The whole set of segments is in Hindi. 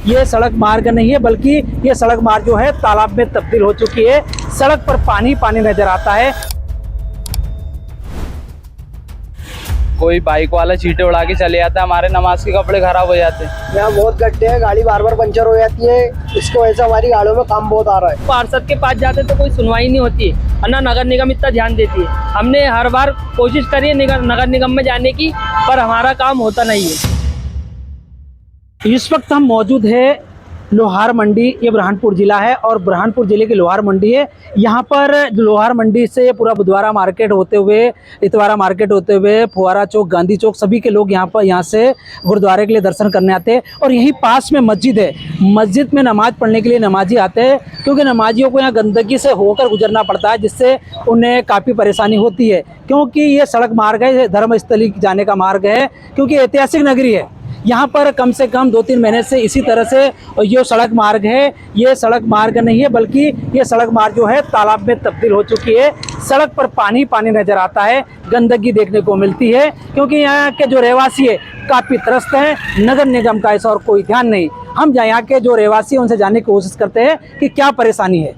ये सड़क मार्ग नहीं है, बल्कि ये सड़क मार्ग जो है तालाब में तब्दील हो चुकी है। सड़क पर पानी पानी नजर आता है। कोई बाइक वाला चींटे उड़ा के चले जाता है, हमारे नमाज के कपड़े खराब हो जाते हैं। यहाँ बहुत गड्ढे हैं, गाड़ी बार बार पंचर हो जाती है। इसको ऐसा हमारी गाड़ियों में काम बहुत आ रहा है। पार्षद के पास जाते तो कोई सुनवाई नहीं होती है और ना नगर निगम इतना ध्यान देती है। हमने हर बार कोशिश करी है नगर निगम में जाने की, पर हमारा काम होता नहीं है। इस वक्त हम मौजूद है लोहार मंडी। ये बुरहानपुर ज़िला है और बुरहानपुर ज़िले की लोहार मंडी है। यहाँ पर लोहार मंडी से पूरा बुधवारा मार्केट होते हुए, इतवारा मार्केट होते हुए, फुवारा चौक, गांधी चौक, सभी के लोग यहाँ से गुरुद्वारे के लिए दर्शन करने आते हैं। और यहीं पास में मस्जिद है। मस्जिद में नमाज़ पढ़ने के लिए नमाजी आते हैं, क्योंकि नमाजियों को यहाँ गंदगी से होकर गुजरना पड़ता है, जिससे उन्हें काफ़ी परेशानी होती है। क्योंकि ये सड़क मार्ग है, धर्मस्थली जाने का मार्ग है, क्योंकि ऐतिहासिक नगरी है। यहाँ पर कम से कम 2-3 महीने से इसी तरह से ये सड़क मार्ग है। ये सड़क मार्ग नहीं है, बल्कि ये सड़क मार्ग जो है तालाब में तब्दील हो चुकी है। सड़क पर पानी पानी नजर आता है, गंदगी देखने को मिलती है, क्योंकि यहाँ के जो रहवासी है काफ़ी त्रस्त हैं। नगर निगम का ऐसा और कोई ध्यान नहीं। हम यहाँ के जो रहवासी हैं उनसे जानने की कोशिश करते हैं कि क्या परेशानी है।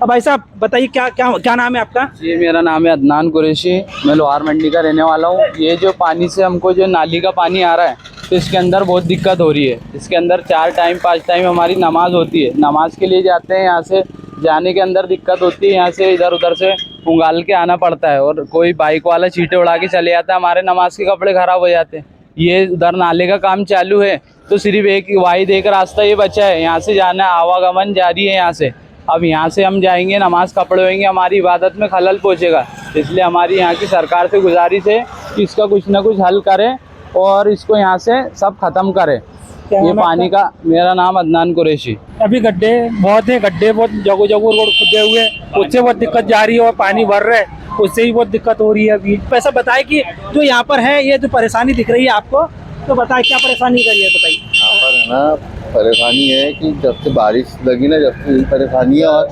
अब भाई साहब बताइए, क्या नाम है आपका? जी, मेरा नाम है अदनान कुरैशी, मैं लोहार मंडी का रहने वाला हूँ। ये जो पानी से हमको जो नाली का पानी आ रहा है, तो इसके अंदर बहुत दिक्कत हो रही है। इसके अंदर 4 टाइम 5 टाइम हमारी नमाज होती है। नमाज के लिए जाते हैं, यहाँ से जाने के अंदर दिक्कत होती है। यहाँ से इधर उधर से उंगाल के आना पड़ता है, और कोई बाइक वाला चींटे उड़ा के चले जाता है, हमारे नमाज के कपड़े ख़राब हो जाते हैं। ये उधर नाले का काम चालू है, तो सिर्फ एक वाहिद एक रास्ता ये बचा है, यहाँ से जाना, आवागमन जारी है यहाँ से। अब यहाँ से हम जाएंगे, नमाज कपड़े होंगे, हमारी इबादत में खलल पहुँचेगा। इसलिए हमारी यहाँ की सरकार से गुजारिश है कि इसका कुछ ना कुछ हल करें और इसको यहाँ से सब ख़त्म करें। ये पानी का। मेरा नाम अदनान कुरैशी। अभी गड्ढे बहुत है, गड्ढे बहुत जगह जगह रोड खुदे हुए, उससे बहुत दिक्कत जा रही है। और पानी भर रहा है, उससे भी बहुत दिक्कत हो रही है। अभी ऐसा बताए कि जो यहाँ पर है, ये जो परेशानी दिख रही है आपको, तो बताए क्या परेशानी कर रही है, बताइए। यहाँ पर है ना, परेशानी है कि जब से बारिश लगी ना, जब से यही परेशानी है। और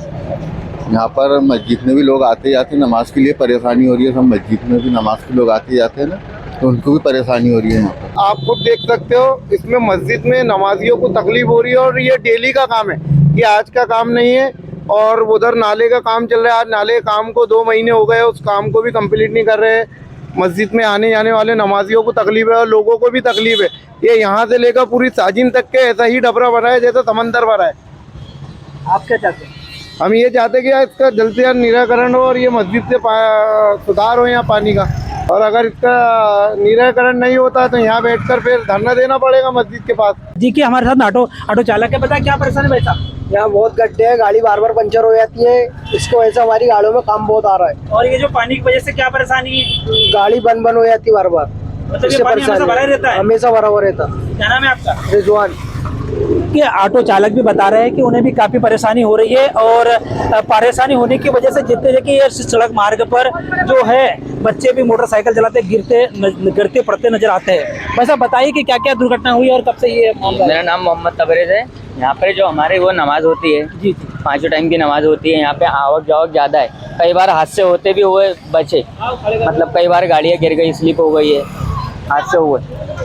यहाँ पर मस्जिद में भी लोग आते जाते हैं, नमाज के लिए परेशानी हो रही है। सब मस्जिद में भी नमाज के लोग आते जाते हैं ना, तो उनको भी परेशानी हो रही है। यहाँ पर आप खुद देख सकते हो, इसमें मस्जिद में नमाजियों को तकलीफ हो रही है। और ये डेली का काम है, ये आज का काम नहीं है। और उधर नाले का काम चल रहा है। आज नाले के काम को 2 महीने हो गए, उस काम को भी कंप्लीट नहीं कर रहे हैं। मस्जिद में आने जाने वाले नमाजियों को तकलीफ है और लोगों को भी तकलीफ है। ये यहाँ से लेकर पूरी साजिन तक के ऐसा ही डबरा बना है जैसे समंदर भरा है। आप क्या चाहते हैं? हम ये चाहते हैं कि इसका जल्द से जल्द निराकरण हो और ये मस्जिद से सुधार हो यहाँ पानी का। और अगर इसका निराकरण नहीं होता तो यहाँ बैठकर फिर धरना देना पड़ेगा मस्जिद के पास। जी, कि हमारे साथ ऑटो चालक है। बताया क्या परेशानी है भाई साहब? यहाँ बहुत गड्ढे हैं, गाड़ी बार बार पंचर हो जाती है। इसको ऐसा हमारी गाड़ियों में काम बहुत आ रहा है। और ये जो पानी की वजह से क्या परेशानी है? गाड़ी बंद हो जाती है बार बार। मतलब ये पानी हमेशा भरा ही रहता है? हमेशा भरा हुआ रहता। क्या नाम है आपका? रिजवान। कि ऑटो चालक भी बता रहे हैं कि उन्हें भी काफ़ी परेशानी हो रही है। और परेशानी होने की वजह से जितने कि ये सड़क मार्ग पर जो है बच्चे भी मोटरसाइकिल चलाते गिरते पड़ते नजर आते हैं। वैसा बताइए कि क्या क्या दुर्घटना हुई और कब से ये मामला? मेरा नाम मोहम्मद तबरेज़ है। यहाँ पर जो हमारे वो नमाज होती है, जी, 5 टाइम की नमाज होती है। यहाँ पे आवक जावक ज़्यादा है। कई बार हादसे होते भी हुए बचे, मतलब कई बार गाड़ियाँ गिर गई, स्लिप हो गई है, हादसे हुए।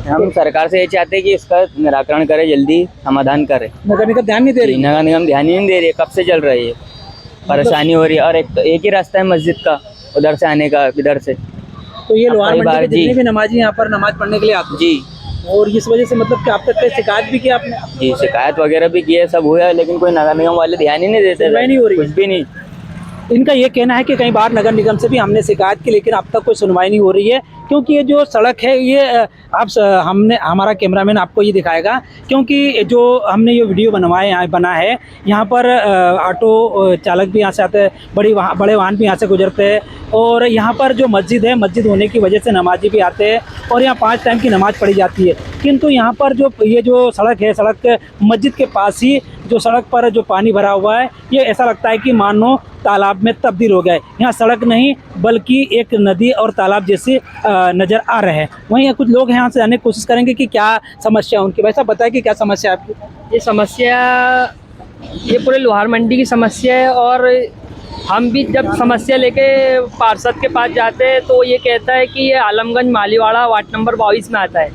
हम सरकार से ये चाहते हैं कि इसका निराकरण करे, जल्दी समाधान करे। नगर निगम ध्यान नहीं दे रही? नगर निगम ध्यान ही नहीं दे रही है, कब से चल रही है, परेशानी हो रही है। और एक ही रास्ता है मस्जिद का, उधर से आने का, इधर से। तो ये लोहार मंडी के जितने भी नमाजी यहाँ पर नमाज पढ़ने के लिए आते हैं जी, और इस वजह से मतलब कि आप तक शिकायत भी की आपने? जी, शिकायत वगैरह भी की है, सब हुआ है, लेकिन कोई नगर निगम वाले ध्यान ही नहीं देते, नहीं हो रही, कुछ भी नहीं। इनका ये कहना है कि कई बार नगर निगम से भी हमने शिकायत की, लेकिन अब तक कोई सुनवाई नहीं हो रही है। क्योंकि ये जो सड़क है, ये हमने हमारा कैमरामैन आपको ये दिखाएगा, क्योंकि जो हमने ये वीडियो बना है, यहाँ पर ऑटो चालक भी यहाँ से आते हैं, बड़े वाहन भी यहाँ से गुजरते हैं। और यहाँ पर जो मस्जिद है, मस्जिद होने की वजह से नमाजी भी आते हैं और यहाँ 5 टाइम की नमाज़ पढ़ी जाती है। किंतु यहाँ पर ये जो सड़क है, सड़क के मस्जिद के पास ही जो सड़क पर जो पानी भरा हुआ है, ये ऐसा लगता है कि मानो तालाब में तब्दील हो गए। यहाँ सड़क नहीं बल्कि एक नदी और तालाब जैसे नज़र आ रहे हैं। वहीं कुछ लोग यहाँ से जाने की कोशिश करेंगे कि क्या समस्या उनकी। वैसा बताए कि क्या समस्या है आपकी? ये समस्या, ये पूरे लोहार मंडी की समस्या है। और हम भी जब समस्या लेके पार्षद के पास जाते हैं तो ये कहता है कि ये आलमगंज मालीवाड़ा वार्ड नंबर 22 में आता है।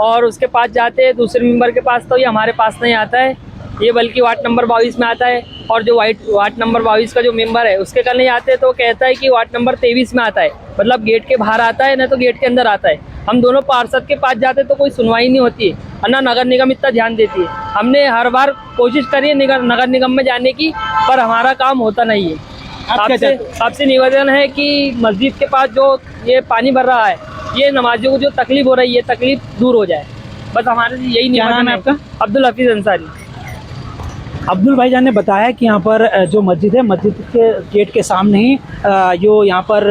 और उसके पास जाते हैं दूसरे मेंबर के पास, तो ये हमारे पास नहीं आता है, ये बल्कि वार्ड नंबर 22 में आता है। और जो वार्ड नंबर 22 का जो मेंबर है उसके कल नहीं आते, तो कहता है कि वार्ड नंबर 23 में आता है, मतलब गेट के बाहर आता है ना तो गेट के अंदर आता है। हम दोनों पार्षद के पास जाते तो कोई सुनवाई नहीं होती है और ना नगर निगम इतना ध्यान देती है। हमने हर बार कोशिश करी है नगर निगम में जाने की, पर हमारा काम होता नहीं है। आपसे निवेदन है कि मस्जिद के पास जो ये पानी भर रहा है, ये नमाजियों को जो तकलीफ हो रही है, तकलीफ दूर हो जाए, बस हमारे लिए यही निवेदन है। आपका? अब्दुल हफीज अंसारी। अब्दुल भाईजान ने बताया कि यहाँ पर जो मस्जिद है, मस्जिद के गेट के सामने ही जो यहाँ पर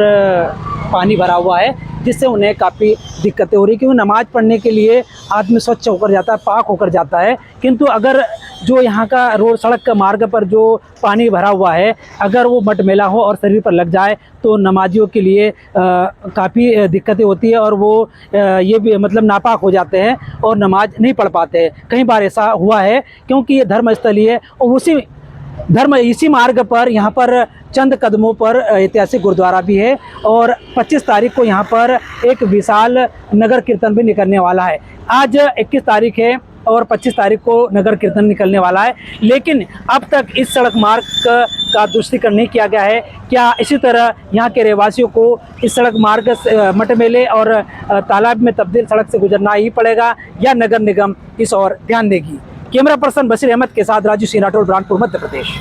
पानी भरा हुआ है, जिससे उन्हें काफ़ी दिक्कतें हो रही, क्योंकि नमाज़ पढ़ने के लिए आदमी स्वच्छ होकर जाता है, पाक होकर जाता है। किंतु अगर जो यहाँ का रोड सड़क का मार्ग पर जो पानी भरा हुआ है, अगर वो मटमेला हो और शरीर पर लग जाए तो नमाजियों के लिए काफ़ी दिक्कतें होती है और वो ये भी मतलब नापाक हो जाते हैं और नमाज नहीं पढ़ पाते हैं। कई बार ऐसा हुआ है, क्योंकि ये धर्मस्थली है और इसी मार्ग पर यहाँ पर चंद कदमों पर ऐतिहासिक गुरुद्वारा भी है और 25 तारीख को यहाँ पर एक विशाल नगर कीर्तन भी निकलने वाला है। आज 21 तारीख है और 25 तारीख को नगर कीर्तन निकलने वाला है, लेकिन अब तक इस सड़क मार्ग का दुरुस्तीकरण नहीं किया गया है। क्या इसी तरह यहाँ के रहवासियों को इस सड़क मार्ग मटमेले और तालाब में तब्दील सड़क से गुजरना ही पड़ेगा या नगर निगम इस और ध्यान देगी? कैमरा पर्सन बशीर अहमद के साथ राजू सिंह राठौर, बुरहानपुर, मध्य प्रदेश।